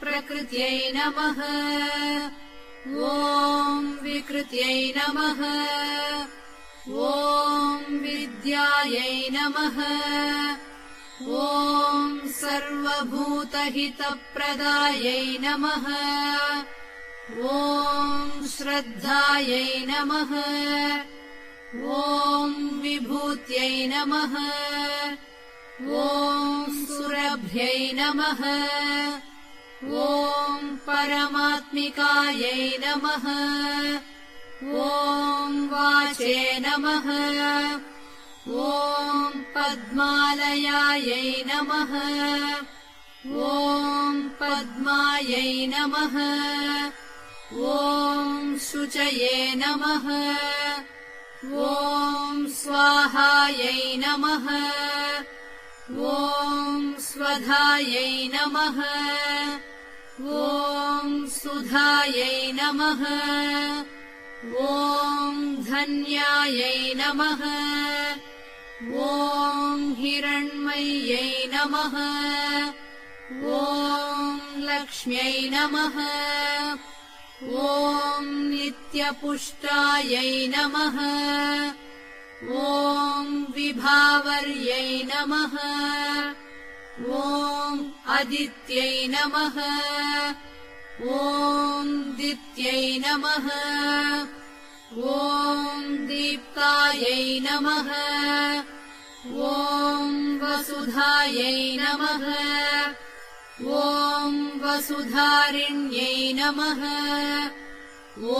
प्रकृत्यै नमः। ॐ विकृत्यै नमः। ॐ विद्यायै नमः। ॐ सर्वभूतहितप्रदायै नमः। ॐ श्रद्धायै नमः। ॐ विभूत्यै नमः। ॐ सुरभ्यै नमः। ॐ परमात्मिकायै नमः। ॐ वाचे नमः। ॐ पद्मालयायै नमः। ॐ पद्मायै नमः। ॐ शुचये नमः। ॐ स्वाहायै नमः। ॐ स्वधायै नमः। ॐ सुधायै नमः। ॐ धन्यायै नमः। ॐ हिरण्मय्यै नमः। ॐ लक्ष्म्यै नमः। ॐ नित्यपुष्टायै नमः। ॐ विभावर्यै नमः। ॐ अदित्यै नमः। ॐ दित्यै नमः। ॐ दीप्तायै नमः। ॐ वसुधायै नमः। ॐ वसुधारिण्यै नमः। ॐ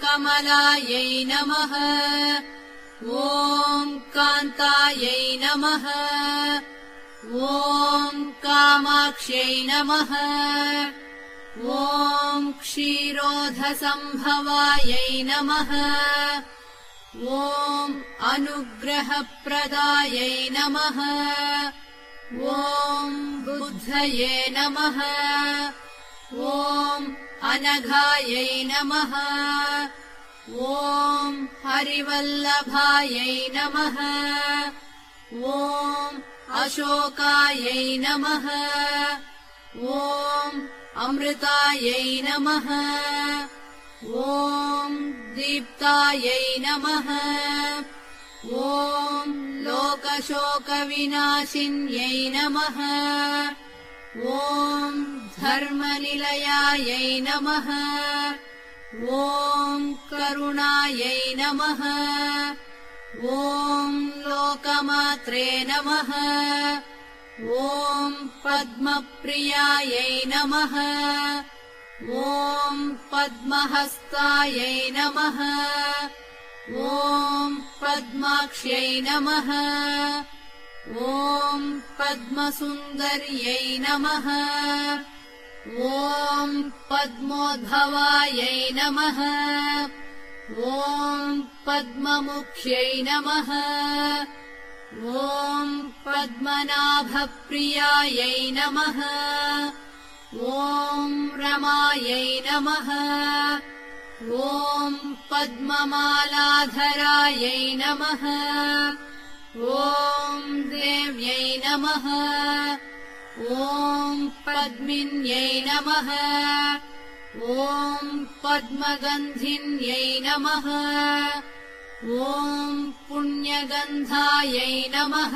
कमलायै नमः। ॐ कान्तायै नमः। ॐ कामाक्ष्यै नमः। ॐ क्षीरोधसम्भवायै नमः। ॐ अनुग्रहप्रदायै नमः। ॐ बुद्धये नमः। ॐ अनघायै नमः। ॐ हरिवल्लभायै नमः। ॐ अशोकायै नमः। ॐ अमृतायै नमः। ॐ दीप्तायै नमः। ॐ लोकशोकविनाशिन्यै नमः। ॐ धर्मनिलयायै नमः। ॐ करुणायै नमः। ॐ लोकमात्रे नमः। ॐ पद्मप्रियायै नमः। ॐ पद्महस्तायै नमः। ॐ पद्माक्ष्यै नमः। ॐ पद्मसुन्दर्यै नमः। ॐ पद्मोद्भवायै नमः। ॐ पद्ममुख्यै नमः। ॐ पद्मनाभप्रियायै नमः। ॐ रमायै नमः। ॐ पद्ममालाधरायै नमः। ॐ देव्यै नमः। ॐ पद्मिन्यै नमः। ॐ पद्मगन्धिन्यै नमः। ॐ पुण्यगन्धायै नमः।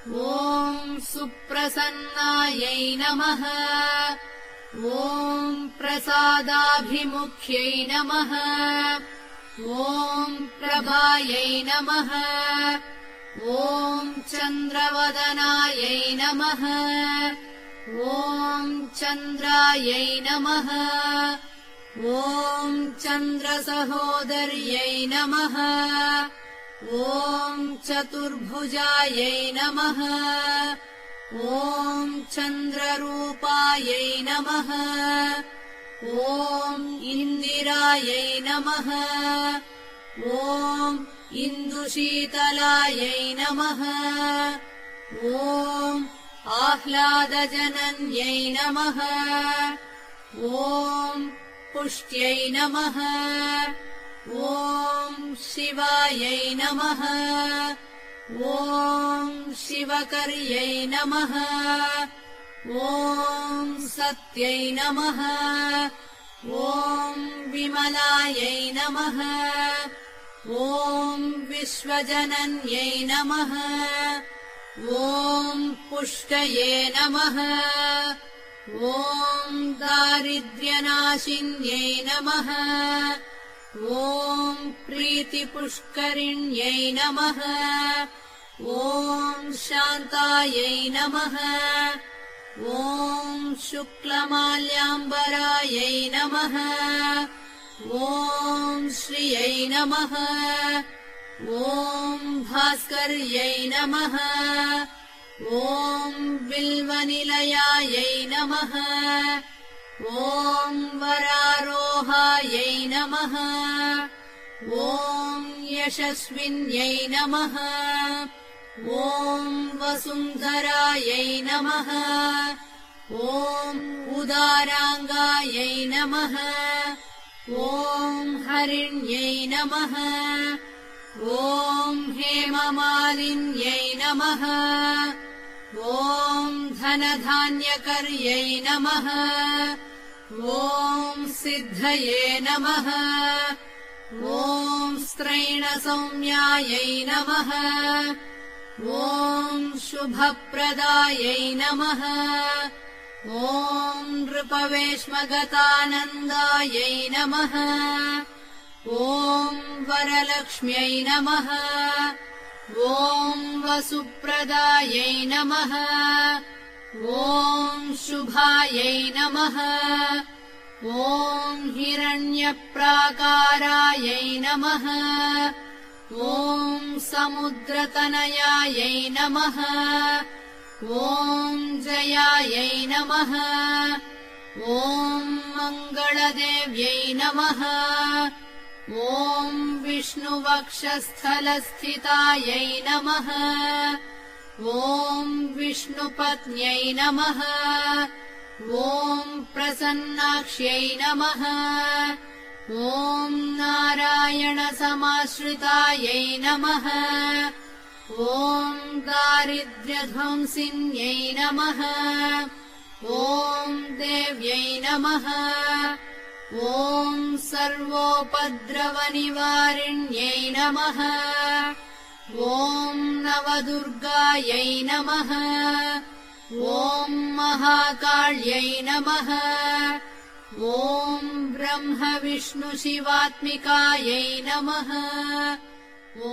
ॐ सुप्रसन्नायै नमः। ॐ प्रसादाभिमुख्यै नमः। ॐ प्रभायै नमः। ॐ चन्द्रवदनायै नमः। ॐ चन्द्रायै नमः। ॐ चन्द्रसहोदर्यै नमः। ॐ चतुर्भुजायै नमः। ॐ चन्द्ररूपायै नमः। ॐ इन्दिरायै नमः। ॐ इन्दुशीतलायै नमः। ॐ आह्लादजनन्यै नमः। ॐ पुष्ट्यै नमः। ॐ शिवायै नमः। ॐ शिवकर्यै नमः। ॐ सत्यै नमः। ॐ विमलायै नमः। ॐ विश्वजनन्यै नमः। ॐ पुष्टये नमः। ॐ दारिद्र्यनाशिन्यै नमः। ॐ प्रीतिपुष्करिण्यै नमः। ॐ शान्तायै नमः। ॐ शुक्लमाल्याम्बरायै नमः। ॐ श्रियै नमः। ॐ भास्कर्यै नमः। ॐ बिल्वनिलयायै नमः। ॐ वरारोहायै नमः। ॐ यशस्विन्यै नमः। ॐ वसुन्धरायै नमः। ॐ उदाराङ्गायै नमः। ॐ हरिण्यै नमः। ॐ हेममालिन्यै नमः। ॐ धनधान्यकर्यै नमः। ॐ सिद्धये नमः। ॐ स्त्रैणसौम्यायै नमः। ॐ शुभप्रदायै नमः। ॐ नृपवेश्मगतानन्दायै नमः। ॐ वरलक्ष्म्यै नमः। ॐ वसुप्रदायै नमः। ॐ शुभायै नमः। ॐ हिरण्यप्राकारायै नमः। ॐ समुद्रतनयायै नमः। ॐ जयायै नमः। ॐ मङ्गलदेव्यै नमः। ॐ विष्णुवक्षस्थलस्थितायै नमः। ॐ विष्णुपत्न्यै नमः। ॐ प्रसन्नाक्ष्यै नमः। ॐ नारायणसमाश्रितायै नमः। ॐ दारिद्र्यध्वंसिन्यै नमः। ॐ देव्यै नमः। ॐ सर्वोपद्रवनिवारिण्यै नमः। ॐ नवदुर्गायै नमः। ॐ महाकाल्यै नमः। ॐ ब्रह्मविष्णुशिवात्मिकायै नमः। ॐ